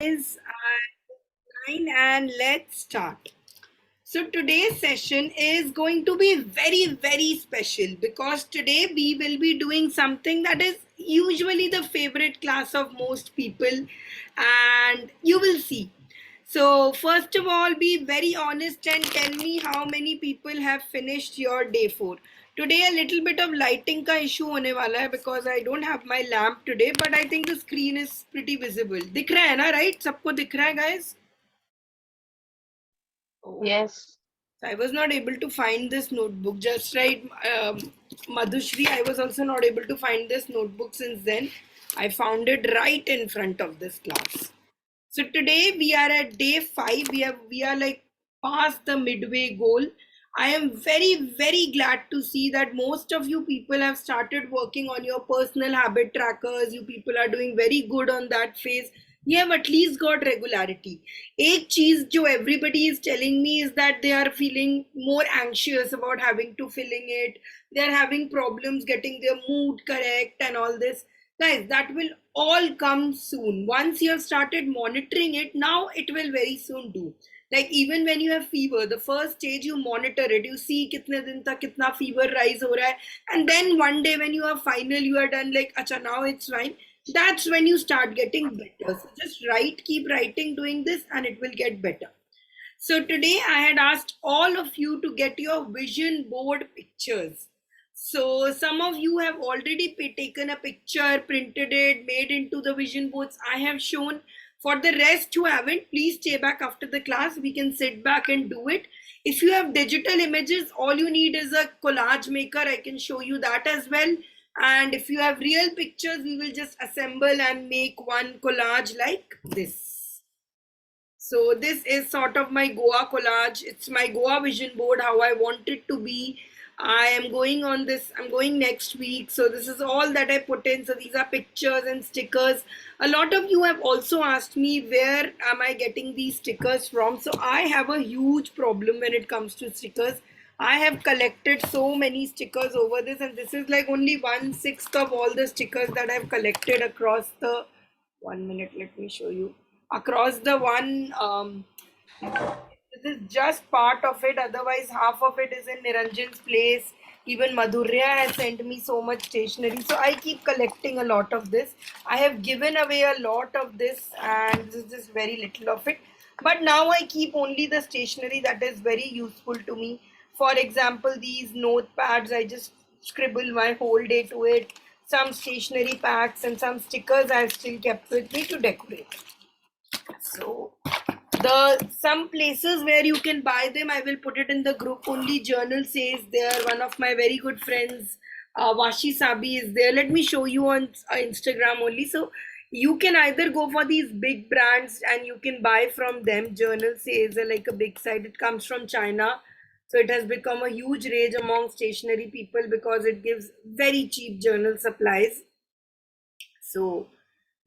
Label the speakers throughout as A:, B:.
A: Is 9 and let's start. So today's session is going to be very special because today we will be doing something that is usually the favorite class of most people, and you will see. So first of all, be very honest and tell me how many people have finished your day 4. Today a little bit of lighting का issue होने वाला है because I don't have my lamp today, but I think the screen is pretty visible. दिख रहा है ना, right? सबको दिख रहा है, guys? Oh.
B: Yes.
A: So I was not able to find this notebook. Just right, Madhushri, I was also not able to find this notebook since then. I found it right in front of this class. So today we are at day 5. We are like past the midway goal. I am very glad to see that most of you people have started working on your personal habit trackers. You people are doing very good on that phase. You have at least got regularity. एक चीज जो everybody is telling me is that they are feeling more anxious about having to filling it. They are having problems getting their mood correct and all this. Guys, that will all come soon. Once you have started monitoring it, now it will very soon do. Like even when you have fever, the first stage you monitor it, you see kitne din tak kitna fever rise ho raha hai, and then one day when you are final, you are done like, acha, now it's fine. That's when you start getting better. So just write, keep writing, doing this, and it will get better. So today I had asked all of you to get your vision board pictures. So some of you have already taken a picture, printed it, made into the vision boards I have shown. For the rest who haven't, please stay back after the class. We can sit back and do it. If you have digital images, all you need is a collage maker. I can show you that as well. And if you have real pictures, we will just assemble and make one collage like this. So this is sort of my Goa collage. It's my Goa vision board, how I want it to be. I am going on this, I'm going next week. So this is all that I put in. So these are pictures and stickers. A lot of you have also asked me where am I getting these stickers from. So I have a huge problem when it comes to stickers. I have collected so many stickers over this, and this is like only 1/6 of all the stickers that I've collected across the 1 minute. Let me show you across the one. This is just part of it. Otherwise, half of it is in Niranjan's place. Even Madhurya has sent me so much stationery. So I keep collecting a lot of this. I have given away a lot of this, and this is just very little of it. But now I keep only the stationery that is very useful to me. For example, these notepads, I just scribble my whole day to it. Some stationery packs and some stickers I've still kept with me to decorate. So the some places where you can buy them, I will put it in the group. Only Journal says there. One of my very good friends, Vashi Sabi, is there. Let me show you on Instagram only. So you can either go for these big brands and you can buy from them. Journal says like a big site. It comes from China. So it has become a huge rage among stationery people because it gives very cheap journal supplies. So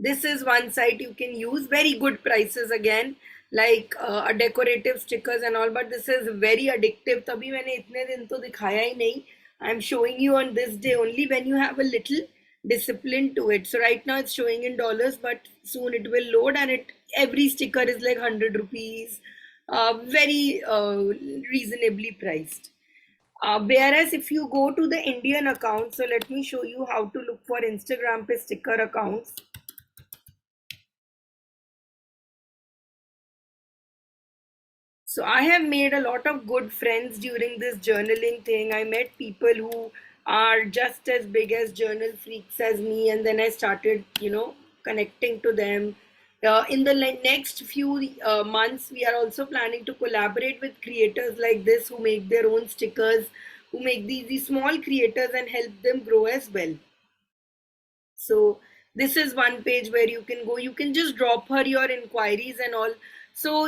A: this is one site you can use, very good prices again, like a decorative stickers and all, but this is very addictive. तभी मैंने इतने दिन तो दिखाया ही नहीं. I'm showing you on this day only when you have a little discipline to it. So right now it's showing in dollars, but soon it will load, and it every sticker is like 100 rupees, very reasonably priced. Whereas if you go to the Indian account, so let me show you how to look for Instagram pe sticker accounts. So I have made a lot of good friends during this journaling thing. I met people who are just as big as journal freaks as me, and then I started, connecting to them. In the next few months, we are also planning to collaborate with creators like this who make their own stickers, who make these small creators and help them grow as well. So this is one page where you can go. You can just drop her your inquiries and all. So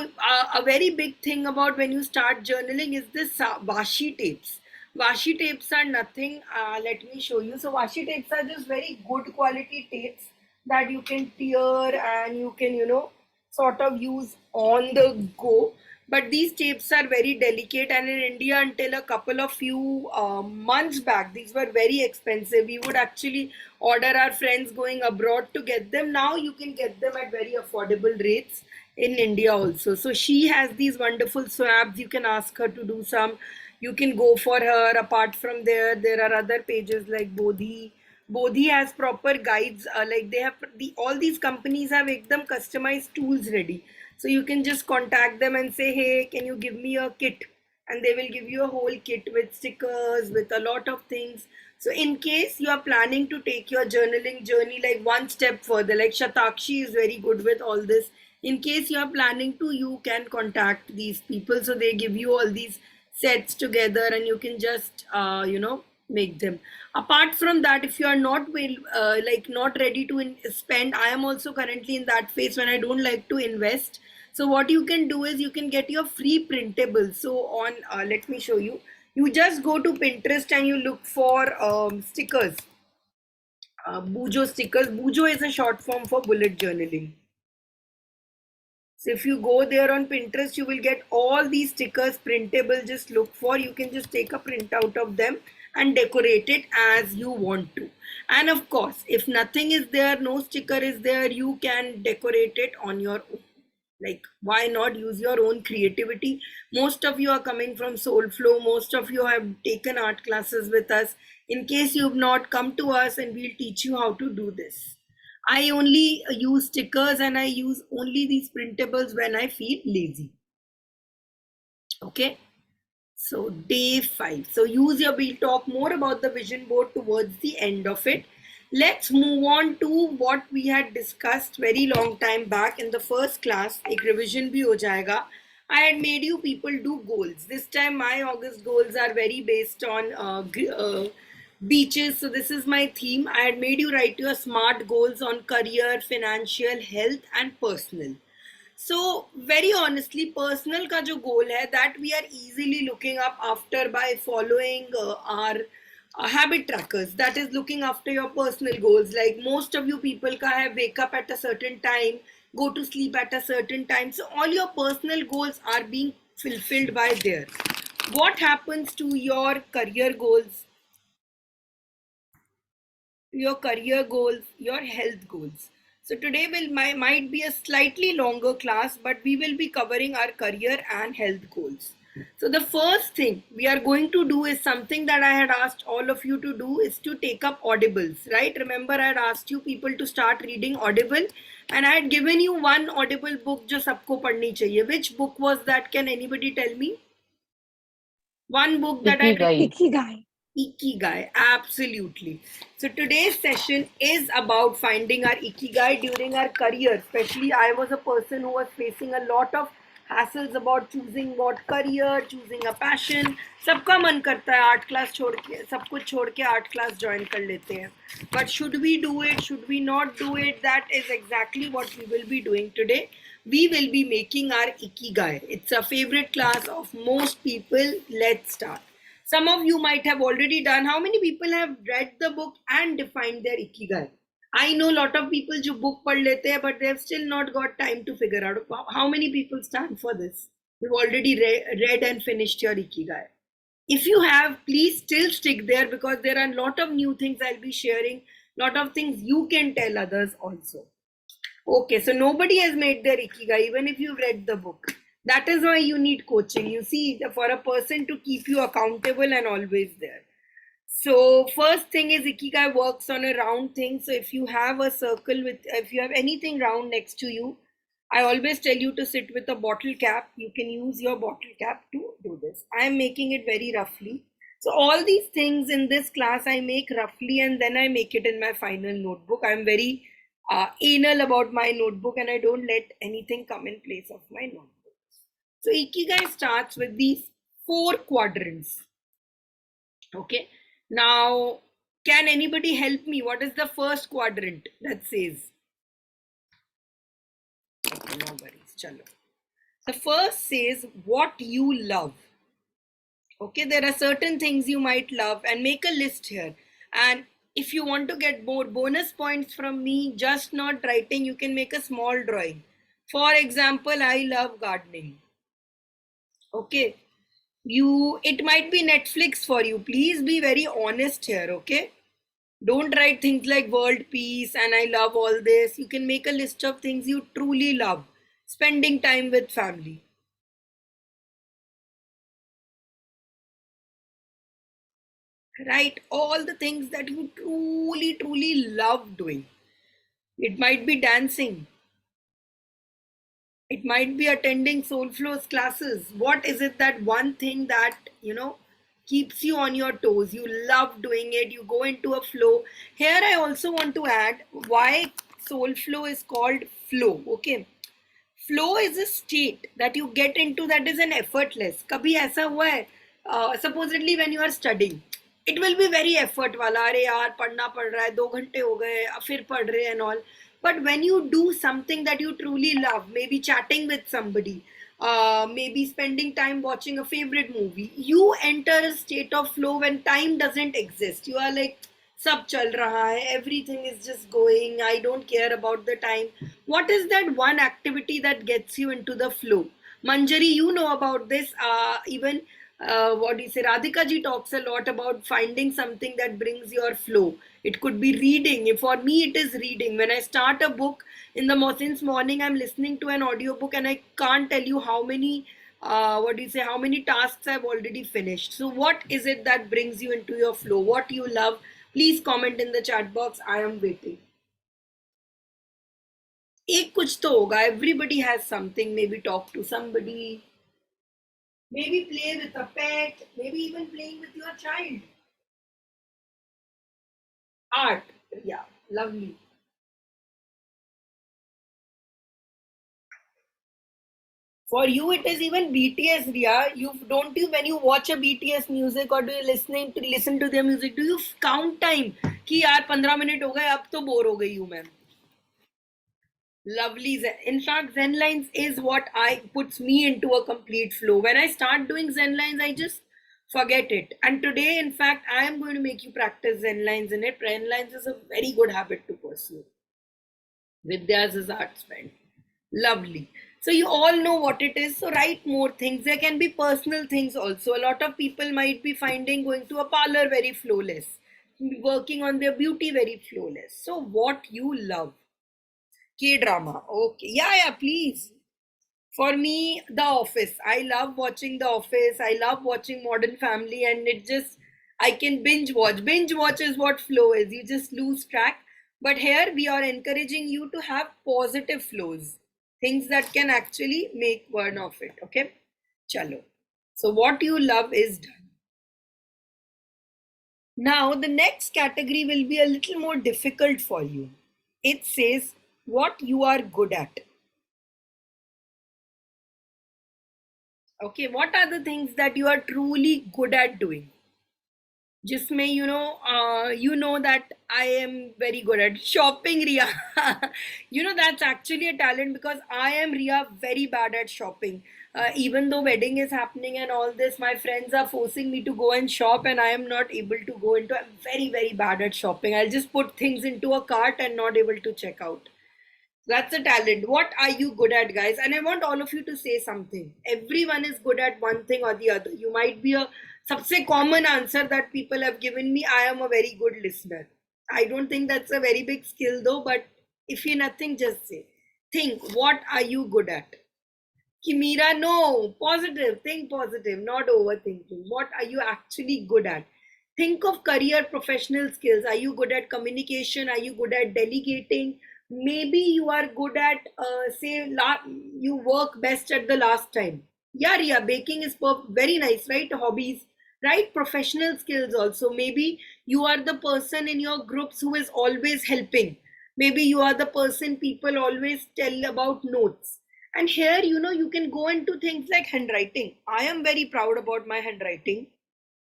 A: a very big thing about when you start journaling is this washi tapes. Washi tapes are nothing. Let me show you. So washi tapes are just very good quality tapes that you can tear and you can, sort of use on the go. But these tapes are very delicate, and in India, until a couple of few months back, these were very expensive. We would actually order our friends going abroad to get them. Now you can get them at very affordable rates in India also. So she has these wonderful swabs. You can ask her to do some. You can go for her. Apart from there are other pages like Bodhi. Bodhi has proper guides. Like they have all these companies have make them customized tools ready. So you can just contact them and say, hey, can you give me a kit? And they will give you a whole kit with stickers, with a lot of things. So in case you are planning to take your journaling journey like one step further, like Shatakshi is very good with all this. In case you are planning to, you can contact these people. So they give you all these sets together and you can just, make them. Apart from that, if you are not not ready to spend, I am also currently in that phase when I don't like to invest. So what you can do is you can get your free printable. So on, let me show you. You just go to Pinterest and you look for stickers. Bujo stickers. Bujo is a short form for bullet journaling. So if you go there on Pinterest, you will get all these stickers printable. Just look for, you can just take a printout of them and decorate it as you want to. And of course, if nothing is there, no sticker is there, you can decorate it on your own. Like, why not use your own creativity? Most of you are coming from Soulflow. Most of you have taken art classes with us. In case you've not, come to us and we'll teach you how to do this. I only use stickers and I use only these printables when I feel lazy. Okay. So day 5. So we'll talk more about the vision board towards the end of it. Let's move on to what we had discussed very long time back in the first class. Ek revision bhi ho jayega. I had made you people do goals. This time my August goals are very based on beaches. So this is my theme. I had made you write your SMART goals on career, financial, health and personal. So very honestly, personal का जो goal है, that we are easily looking up after by following our habit trackers. That is looking after your personal goals. Like most of you people का है, wake up at a certain time, go to sleep at a certain time. So all your personal goals are being fulfilled by there. What happens to your career goals, your career goals, your health goals? So today might be a slightly longer class, but we will be covering our career and health goals. So the first thing we are going to do is something that I had asked all of you to do, is to take up audibles, right? Remember I had asked you people to start reading Audible and I had given you one Audible book जो सबको पढ़नी चाहिए. Which book was that? Can anybody tell me? One book that I
B: Ikigai.
C: Ikigai.
A: Ikigai, absolutely. So today's session is about finding our Ikigai during our career. Especially, I was a person who was facing a lot of hassles about choosing what career, choosing a passion. सबका मन करता है art class छोड़ के, सब कुछ छोड़ के आर्ट क्लास ज्वाइन कर लेते हैं. But should we do it? Should we not do it? That is exactly what we will be doing today. We will be making our Ikigai. It's a favorite class of most people. Let's start. Some of you might have already done. How many people have read the book and defined their Ikigai? I know a lot of people who book पढ़ लेते हैं, but they have still not got time to figure out. How many people stand for this? You've already read and finished your Ikigai. If you have, please still stick there because there are a lot of new things I'll be sharing, lot of things you can tell others also. Okay, so nobody has made their Ikigai, even if you've read the book. That is why you need coaching. You see, for a person to keep you accountable and always there. So first thing is Ikigai works on a round thing. So if you have a circle if you have anything round next to you, I always tell you to sit with a bottle cap. You can use your bottle cap to do this. I am making it very roughly. So all these things in this class I make roughly and then I make it in my final notebook. I'm very anal about my notebook and I don't let anything come in place of my notebook. So Ikigai starts with these 4 quadrants. Okay. Now, can anybody help me? What is the first quadrant that says? Okay, no worries. Chalo. The first says what you love. Okay, there are certain things you might love and make a list here. And if you want to get more bonus points from me, just not writing, you can make a small drawing. For example, I love gardening. Okay. It might be Netflix for you. Please be very honest here, okay? Don't write things like world peace and I love all this. You can make a list of things you truly love. Spending time with family. Write all the things that you truly, truly love doing. It might be dancing. It might be attending soul flows classes. What is it, that one thing that, keeps you on your toes? You love doing it. You go into a flow. Here I also want to add why soul flow is called flow. Okay. Flow is a state that you get into that is an effortless. कभी ऐसा हुआ है, supposedly when you are studying, it will be very effort वाला, अरे यार पढ़ना पड़ रहा है, 2 घंटे हो गए फिर पढ़ रहे and all. But when you do something that you truly love, maybe chatting with somebody, maybe spending time watching a favorite movie, you enter a state of flow when time doesn't exist. You are like, सब चल रहा है, everything is just going, I don't care about the time. What is that one activity that gets you into the flow? Manjari, you know about this. Even what do you say? Radhika ji talks a lot about finding something that brings your flow. It could be reading. For me, it is reading. When I start a book in the since morning, I'm listening to an audiobook, and I can't tell you how many. What do you say? How many tasks I've already finished. So, what is it that brings you into your flow? What you love? Please comment in the chat box. I am waiting. एक कुछ तो होगा. Everybody has something. Maybe talk to somebody. Maybe play with a pet. Maybe even playing with your child. Art. Yeah, lovely. For you, it is even BTS, Ria. You when you watch a BTS music or do you listen to their music, do you count time? कि यार 15 minute हो गए, अब तो bore हो गई हूँ मैं. Lovely. In fact, Zen lines is what I puts me into a complete flow. When I start doing Zen lines, I just forget it. And today, in fact, I am going to make you practice Zen lines in it. Zen lines is a very good habit to pursue. Vidya's is art spent. Lovely. So you all know what it is. So write more things. There can be personal things also. A lot of people might be finding going to a parlor very flawless, working on their beauty very flawless. So what you love. K drama. Okay. Yeah, yeah, please. For me, The Office. I love watching The Office. I love watching Modern Family, and it just, I can binge watch. Binge watch is what flow is. You just lose track. But here we are encouraging you to have positive flows, things that can actually make one of it. Okay? Chalo. So, what you love is done. Now, the next category will be a little more difficult for you. It says what you are good at. Okay, what are the things that you are truly good at doing? जिसमें you know that I am very good at shopping, Ria. That's actually a talent because I am, Ria, very bad at shopping. Even though wedding is happening and all this, my friends are forcing me to go and shop, and I am not able to go into. I'm very, very bad at shopping. I'll just put things into a cart and not able to check out. That's a talent. What are you good at, guys? And I want all of you to say something. Everyone is good at one thing or the other. You might be a सबसे common answer that people have given me. I am a very good listener. I don't think that's a very big skill though, but if you nothing, just say. Think, what are you good at? Kimira, no. Positive. Think positive, not overthinking. What are you actually good at? Think of career professional skills. Are you good at communication? Are you good at delegating? Maybe you are good at, you work best at the last time. Yeah, yeah, baking is very nice, right? Hobbies, right? Professional skills also. Maybe you are the person in your groups who is always helping. Maybe you are the person people always tell about notes. And here, you can go into things like handwriting. I am very proud about my handwriting.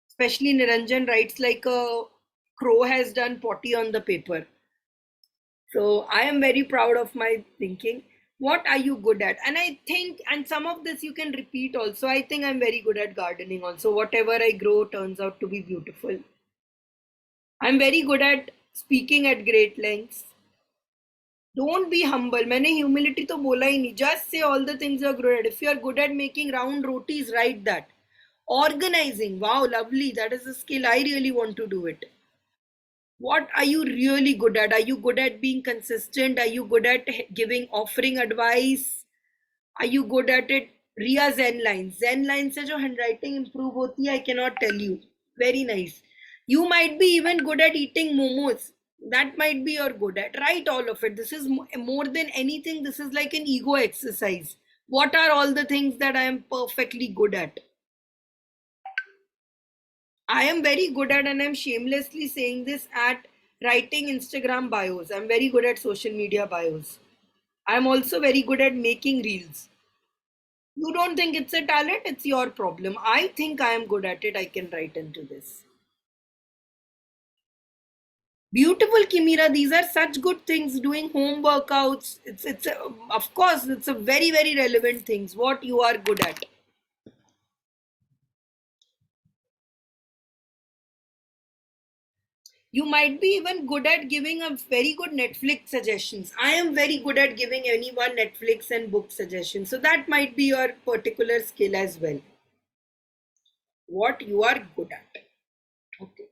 A: Especially Niranjan writes like a crow has done potty on the paper. So I am very proud of my thinking. What are you good at? And I think, and some of this you can repeat also. I think I'm very good at gardening also. Whatever I grow turns out to be beautiful. I'm very good at speaking at great lengths. Don't be humble. मैंने humility तो बोला ही नहीं. Just say all the things you're good at. If you're good at making round rotis, write that. Organizing, wow, lovely. That is a skill. I really want to do it. What are you really good at? Are you good at being consistent? Are you good at giving, offering advice? Are you good at it? Ria Zen lines. Zen lines से जो handwriting improve होती है, I cannot tell you. Very nice. You might be even good at eating momos. That might be you're good at. Write all of it. This is more than anything. This is like an ego exercise. What are all the things that I am perfectly good at? I am very good at, and I'm shamelessly saying this, at writing Instagram bios. I'm very good at social media bios. I'm also very good at making reels. You don't think it's a talent, it's your problem. I think I am good at it. I can write into this. Beautiful, Kimira. These are such good things. Doing home workouts. Of course, it's a very, very relevant things. What you are good at. You might be even good at giving a very good Netflix suggestions. I am very good at giving anyone Netflix and book suggestions. So that might be your particular skill as well. What you are good at. Okay.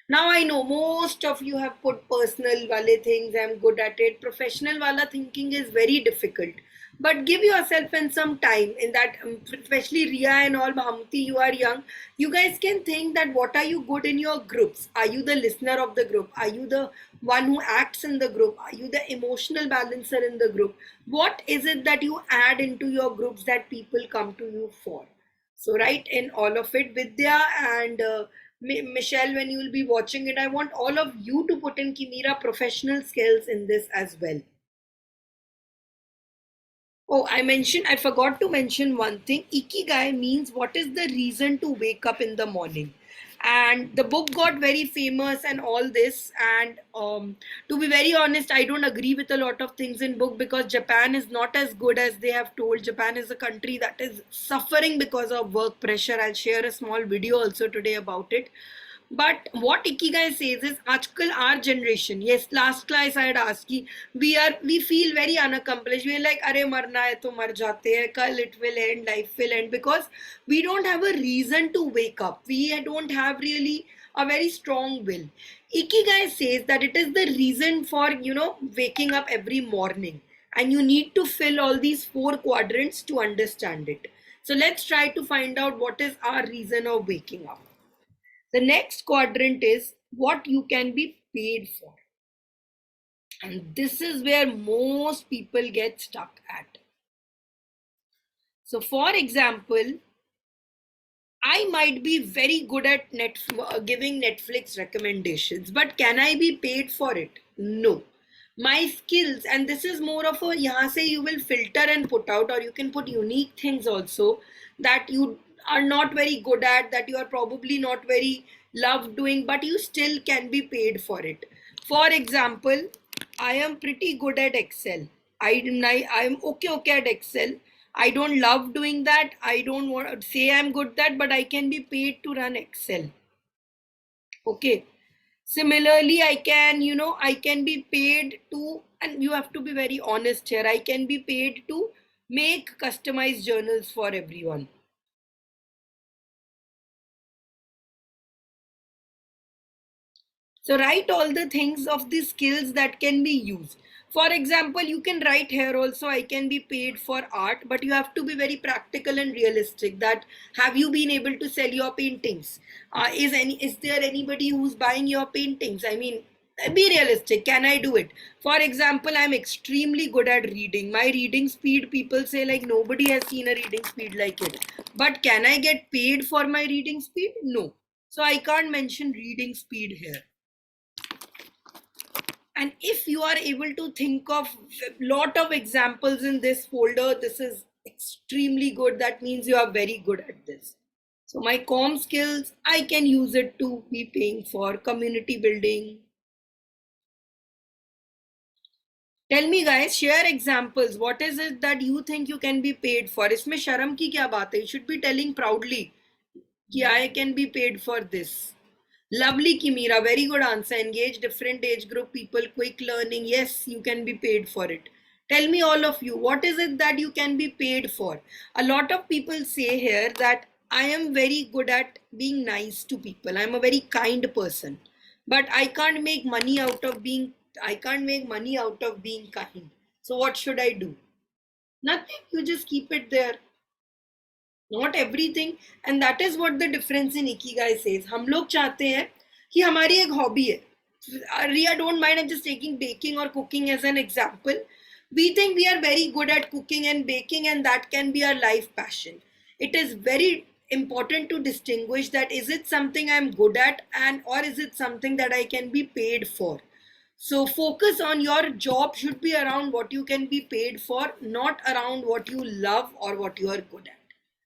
A: Now I know most of you have put personal wale things. I'm good at it. Professional wala thinking is very difficult. But give yourself in some time in that, especially Ria and all, Bhamti, you are young. You guys can think that what are you good in your groups? Are you the listener of the group? Are you the one who acts in the group? Are you the emotional balancer in the group? What is it that you add into your groups that people come to you for? So write in all of it, Vidya and Michelle, when you will be watching it, I want all of you to put in Kimira professional skills in this as well. Oh, I forgot to mention one thing. Ikigai means what is the reason to wake up in the morning. And the book got very famous and all this. And to be very honest, I don't agree with a lot of things in book because Japan is not as good as they have told. Japan is a country that is suffering because of work pressure. I'll share a small video also today about it. But what Ikigai says is, Ajkal our generation, yes, last class I had asked, ki we feel very unaccomplished. We're like, Are marna hai to mar jate hai, kal it will end, life will end, because we don't have a reason to wake up. We don't have really a very strong will. Ikigai says that it is the reason for, waking up every morning. And you need to fill all these four quadrants to understand it. So let's try to find out what is our reason of waking up. The next quadrant is what you can be paid for. And this is where most people get stuck at. So, for example, I might be very good at giving Netflix recommendations, but can I be paid for it? No. My skills, and this is more of a yahan se you will filter and put out, or you can put unique things also that you are not very good at, that you are probably not very loved doing, but you still can be paid for it. For example, I am pretty good at Excel. I am okay at Excel. I don't love doing that. I don't want to say I'm good at that, but I can be paid to run Excel. Okay. Similarly, I can be paid to, and you have to be very honest here, I can be paid to make customized journals for everyone. So write all the things of the skills that can be used. For example, you can write here also, I can be paid for art, but you have to be very practical and realistic. That have you been able to sell your paintings? Is there anybody who's buying your paintings? I mean, be realistic. Can I do it? For example, I'm extremely good at reading. My reading speed, people say like nobody has seen a reading speed like it. But can I get paid for my reading speed? No. So I can't mention reading speed here. And if you are able to think of a lot of examples in this folder, this is extremely good. That means you are very good at this. So my com skills, I can use it to be paying for community building. Tell me guys, share examples. What is it that you think you can be paid for? इसमें शर्म की क्या बात है? You should be telling proudly कि I can be paid for this. Lovely, Kimira. Very good answer. Engage different age group people, quick learning. Yes, you can be paid for it. Tell me, all of you, what is it that you can be paid for? A lot of people say here that I am very good at being nice to people. I'm a very kind person, but I can't make money out of being kind. So what should I do? Nothing. You just keep it there. Not everything and that is what the difference in ikigai says हम लोग चाहते हैं कि हमारी एक hobby है Riya don't mind I am just taking baking और cooking as an example we think we are very good at cooking and baking and that can be our life passion. It is very important to distinguish that is it something I'm good at and or is it something that I can be paid for. So focus on your job should be around what you can be paid for, not around what you love or what you are good at.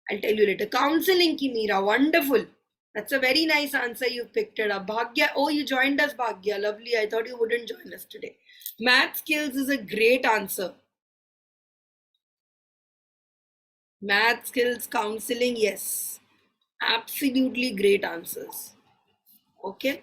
A: I'll tell you later. Counseling, Kimira, wonderful. That's a very nice answer. You picked it up. Bhagya, oh, you joined us, Bhagya. Lovely. I thought you wouldn't join us today. Math skills is a great answer. Math skills, counseling, yes. Absolutely great answers. Okay.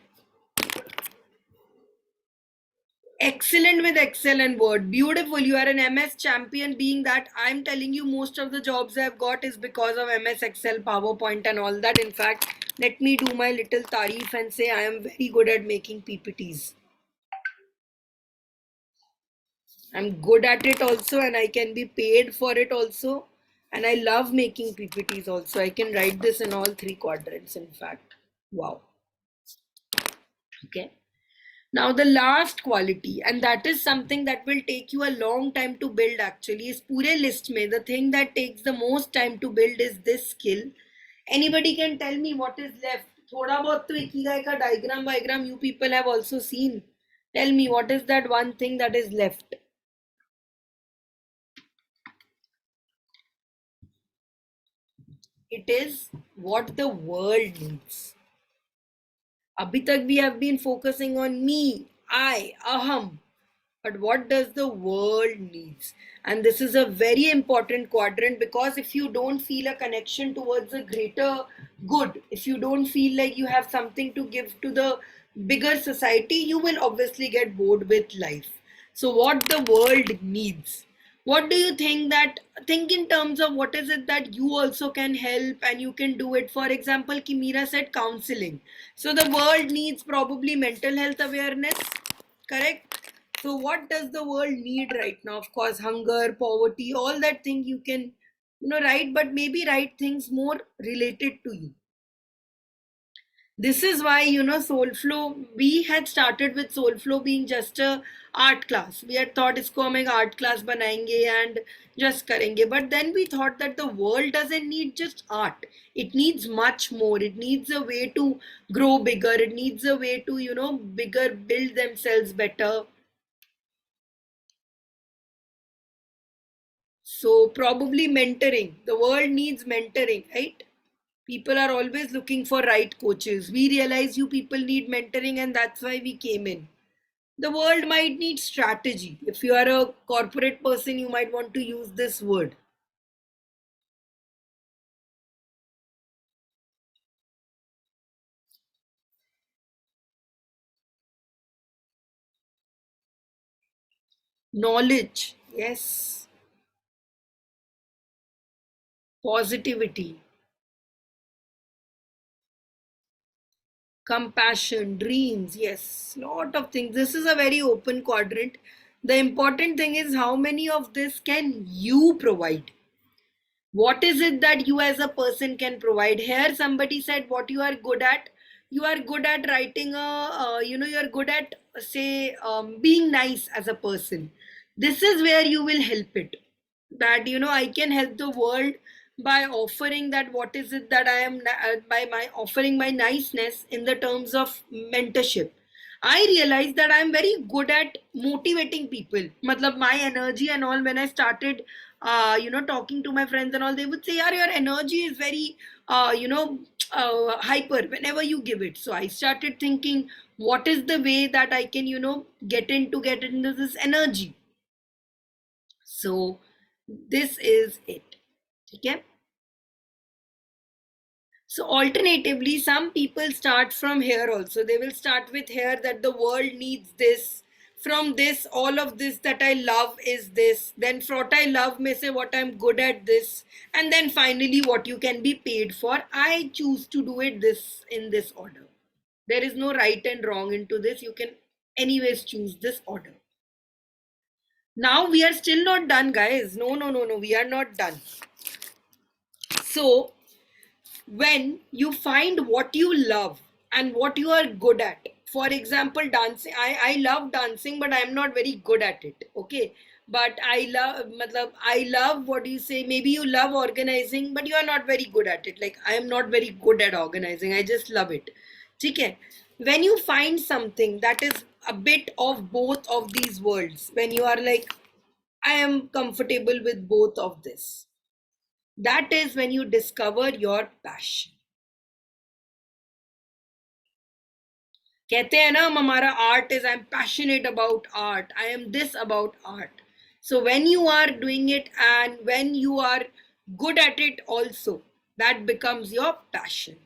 A: Excellent with excellent word. Beautiful. You are an MS champion, being that I'm telling you most of the jobs I've got is because of MS Excel, PowerPoint and all that. In fact, let me do my little tarif and say I am very good at making PPTs. I'm good at it also and I can be paid for it also. And I love making PPTs also. I can write this in all three quadrants, in fact. Wow. Okay. Now the last quality, and that is something that will take you a long time to build actually, is pure list mein. The thing that takes the most time to build is this skill. Anybody can tell me what is left? Thoda bahut to Ikigai ka diagram you people have also seen. Tell me what is that one thing that is left? It is what the world needs. Abhi tak we have been focusing on me, I, aham. But what does the world needs? And this is a very important quadrant because if you don't feel a connection towards a greater good, if you don't feel like you have something to give to the bigger society, you will obviously get bored with life. So what the world needs? What do you think that, think in terms of what is it that you also can help and you can do it? For example, Kimira said counseling. So the world needs probably mental health awareness, correct? So what does the world need right now? Of course, hunger, poverty, all that thing you can, write, but maybe write things more related to you. This is why, Soulflow, we had started with Soulflow being just a art class. We had thought isko hum ek art class banayenge and just karenge. But then we thought that the world doesn't need just art. It needs much more. It needs a way to grow bigger. It needs a way to, bigger, build themselves better. So probably mentoring. The world needs mentoring, right? People are always looking for right coaches. We realize you people need mentoring and that's why we came in. The world might need strategy. If you are a corporate person, you might want to use this word. Knowledge. Yes. Positivity. Compassion. Dreams. Yes. Lot of things. This is a very open quadrant. The important thing is how many of this can you provide? What is it that you as a person can provide? Here somebody said what you are good at. You are good at writing you are good at, say, being nice as a person. This is where you will help it, that I can help the world by offering that what is it that I am, by my offering my niceness in the terms of mentorship. I realized that I'm very good at motivating people. Matlab my energy and all, when I started talking to my friends and all, they would say, "Yaar, your energy is very hyper whenever you give it." So I started thinking, what is the way that I can get into this energy? So this is it. Okay. So alternatively, some people start from here also. They will start with here that the world needs this. From this, all of this that I love is this. Then for what I love may say what I'm good at this. And then finally what you can be paid for. I choose to do it this in this order. There is no right and wrong into this. You can anyways choose this order. Now we are still not done, guys. No, no, no, no. We are not done. So when you find what you love and what you are good at, for example dancing, I love dancing but I'm not very good at it, okay, but I love, what do you say, maybe you love organizing but you are not very good at it, like I am not very good at organizing, I just love it. Okay, when you find something that is a bit of both of these worlds, when you are like I am comfortable with both of this, that is when you discover your passion. कहते हैं ना हम हमारा art is I am passionate about art I am this about art so when you are doing it and when you are good at it also, that becomes your passion.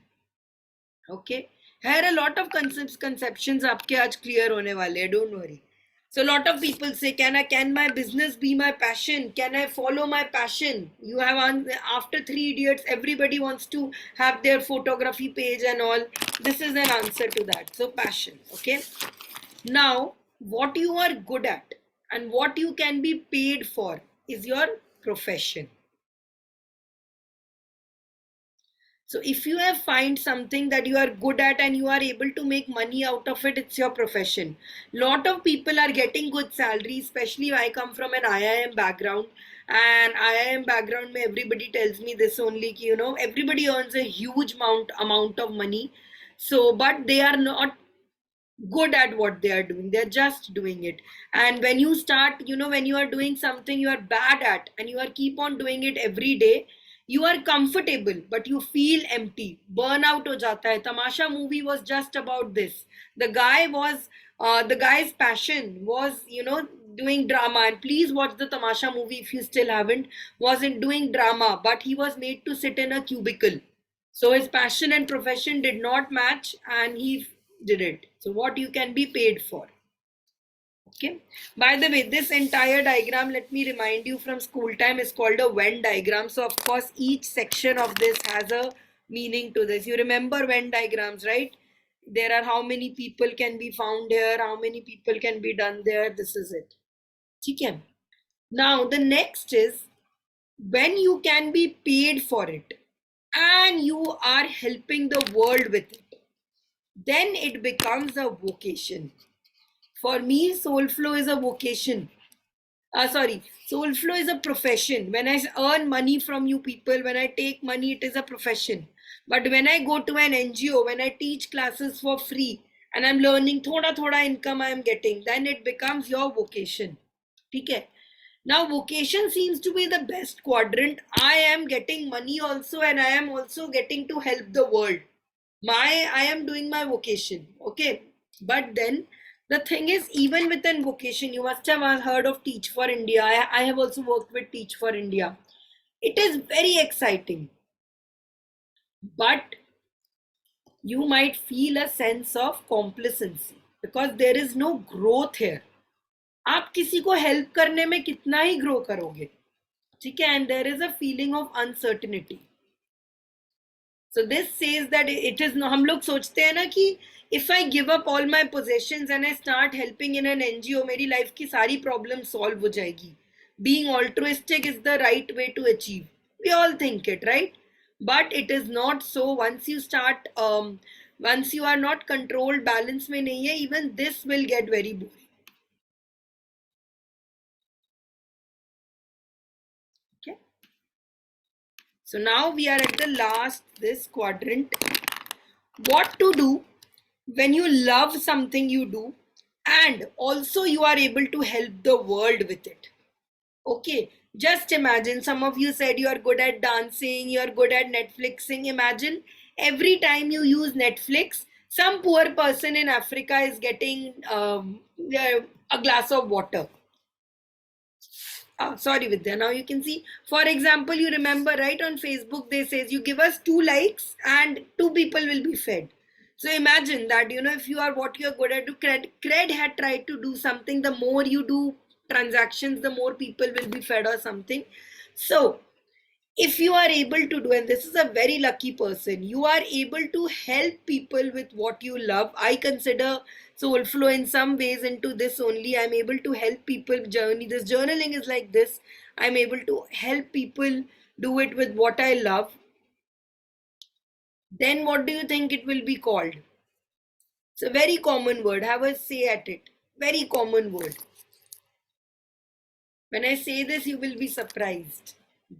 A: Okay, here a lot of conceptions आपके आज clear होने वाले हैं, don't worry. So a lot of people say, can my business be my passion? Can I follow my passion? You have after Three Idiots, everybody wants to have their photography page and all. This is an answer to that. So passion, okay? Now, what you are good at and what you can be paid for is your profession. So if you have find something that you are good at and you are able to make money out of it, it's your profession. Lot of people are getting good salary, especially I come from an IIM background. And IIM background mein everybody tells me this only, you know, everybody earns a huge amount of money. So, but they are not good at what they are doing, they're just doing it. And when you start, you know, when you are doing something you are bad at and you are keep on doing it every day, you are comfortable but you feel empty, burnout ho jata hai. Tamasha movie was just about this. The guy was the guy's passion was, you know, doing drama. And please watch the Tamasha movie if you still haven't. Wasn't doing drama but he was made to sit in a cubicle, so his passion and profession did not match and he did it. So what you can be paid for. Okay. By the way, this entire diagram, let me remind you from school time, is called a Venn diagram. So of course, each section of this has a meaning to this. You remember Venn diagrams, right? There are how many people can be found here, how many people can be done there. This is it. Okay. Now the next is when you can be paid for it and you are helping the world with it, then it becomes a vocation. For me, soul flow is a vocation. Soul flow is a profession. When I earn money from you people, when I take money, it is a profession. But when I go to an NGO, when I teach classes for free and I'm learning thoda income I am getting, then it becomes your vocation. Okay. Now, vocation seems to be the best quadrant. I am getting money also and I am also getting to help the world. I am doing my vocation. Okay. But then the thing is, even within vocation, you must have heard of Teach for India. I have also worked with Teach for India. It is very exciting. But you might feel a sense of complacency because there is no growth here. आप किसी को help करने में कितना ही grow करोगे, ठीक है, and there is a feeling of uncertainty. So this says that it is no, हम लोग सोचते हैं ना कि if I give up all my possessions and I start helping in an NGO, मेरी लाइफ की सारी प्रॉब्लम सॉल्व हो जाएगी. Being altruistic is the right way to achieve. We all think it, right? But it is not so. Once you start, once you are not controlled, balance में नहीं है, even this will get very boring. So now we are at the last, this quadrant. What to do when you love something you do and also you are able to help the world with it. Okay, just imagine, some of you said you are good at dancing, you are good at Netflixing. Imagine every time you use Netflix, some poor person in Africa is getting a glass of water. Sorry, Vidya. Now you can see, for example, you remember, right, on Facebook, they says you give us 2 likes and 2 people will be fed. So imagine that, if you are what you're good at, Cred had tried to do something. The more you do transactions, the more people will be fed or something. So if you are able to do, and this is a very lucky person, you are able to help people with what you love. I consider Soulflow in some ways into this only. I'm able to help people journey. This journaling is like this. I'm able to help people do it with what I love. Then what do you think it will be called? It's a very common word. Have a say at it. Very common word. When I say this, you will be surprised.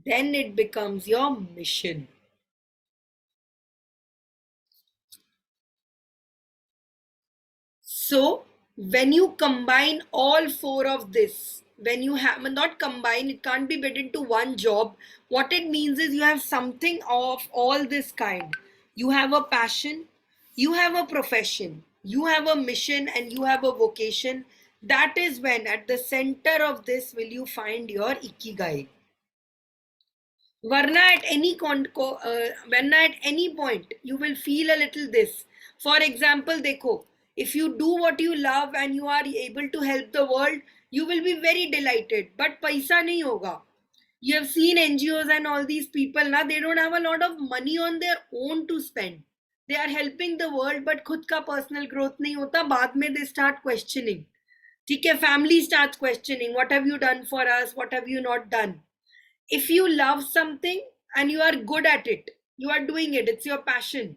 A: Then it becomes your mission. So when you combine all four of this, when you have not combine, it can't be put into one job. What it means is you have something of all this kind. You have a passion, you have a profession, you have a mission, and you have a vocation. That is when at the center of this will you find your Ikigai. Varna at any point you will feel a little this. For example, देखो, if you do what you love and you are able to help the world, you will be very delighted. But paisa नहीं होगा. You have seen NGOs and all these people ना, they don't have a lot of money on their own to spend. They are helping the world, but खुद का personal growth नहीं होता. बाद में they start questioning. ठीक है, family starts questioning. What have you done for us? What have you not done? If you love something and you are good at it, you are doing it, it's your passion,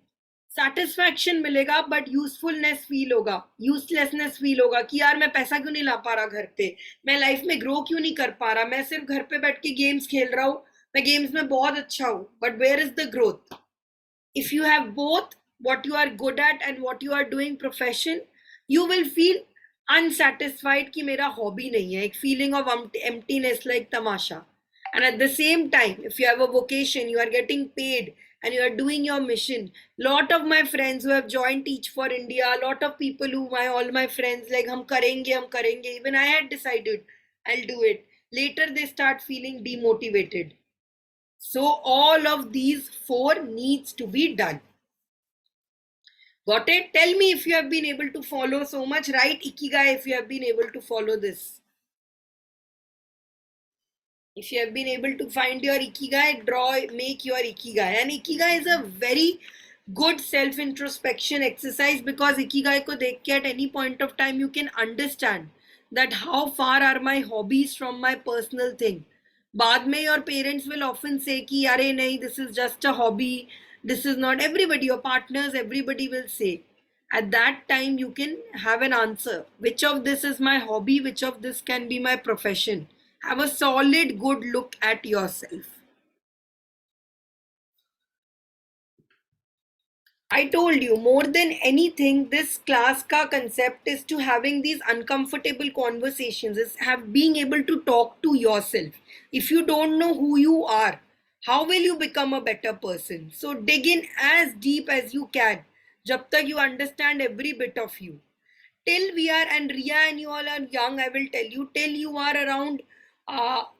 A: satisfaction मिलेगा, but usefulness feel होगा, uselessness feel होगा कि यार मैं पैसा क्यों नहीं ला पा रहा घर पे, मैं लाइफ में ग्रो क्यों नहीं कर पा रहा, मैं सिर्फ घर पे बैठ के गेम्स खेल रहा हूँ, मैं गेम्स में बहुत अच्छा हूँ, but where is the growth? If you have both what you are good at and what you are doing profession, you will feel unsatisfied कि मेरा hobby नहीं है, एक feeling of emptiness like tamasha. And at the same time, if you have a vocation, you are getting paid and you are doing your mission. Lot of my friends who have joined Teach for India, a lot of people who all my friends like hum karenge. Even I had decided I'll do it. Later they start feeling demotivated. So all of these four needs to be done. Got it? Tell me if you have been able to follow so much. Write Ikigai if you have been able to follow this. If you have been able to find your Ikigai, make your Ikigai. And Ikigai is a very good self-introspection exercise because Ikigai ko dekh ke at any point of time you can understand that how far are my hobbies from my personal thing. बाद में your parents will often say कि अरे नहीं, this is just a hobby, this is not. Everybody, your partners, everybody will say. At that time you can have an answer. Which of this is my hobby? Which of this can be my profession? Have a solid good look at yourself. I told you, more than anything, this class ka concept is to having these uncomfortable conversations, is being able to talk to yourself. If you don't know who you are, how will you become a better person? So dig in as deep as you can. Jab tak you understand every bit of you. Till we are, and Ria and you all are young, I will tell you, till you are around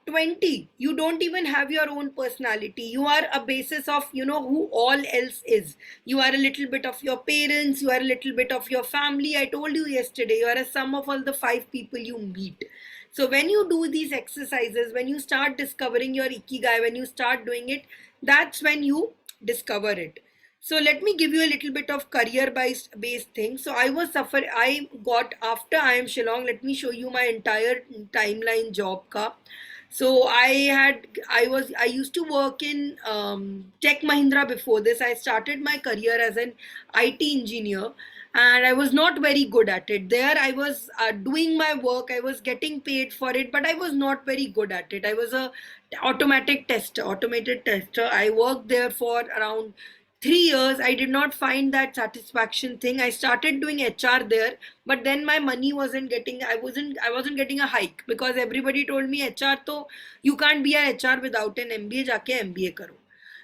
A: 20, you don't even have your own personality. You are a basis of, who all else is. You are a little bit of your parents, you are a little bit of your family. I told you yesterday, you are a sum of all the 5 people you meet. So when you do these exercises, when you start discovering your Ikigai, when you start doing it, that's when you discover it. So let me give you a little bit of career based thing. So I got after IIM Shillong, let me show you my entire timeline job ka. So I used to work in Tech Mahindra before this. I started my career as an IT engineer and I was not very good at it. There I was doing my work, I was getting paid for it, but I was not very good at it. I was a automated tester. I worked there for around 3 years. I did not find that satisfaction thing. I started doing HR there, but then my money I wasn't getting a hike because everybody told me HR to you can't be an HR without an MBA, जाके MBA करो.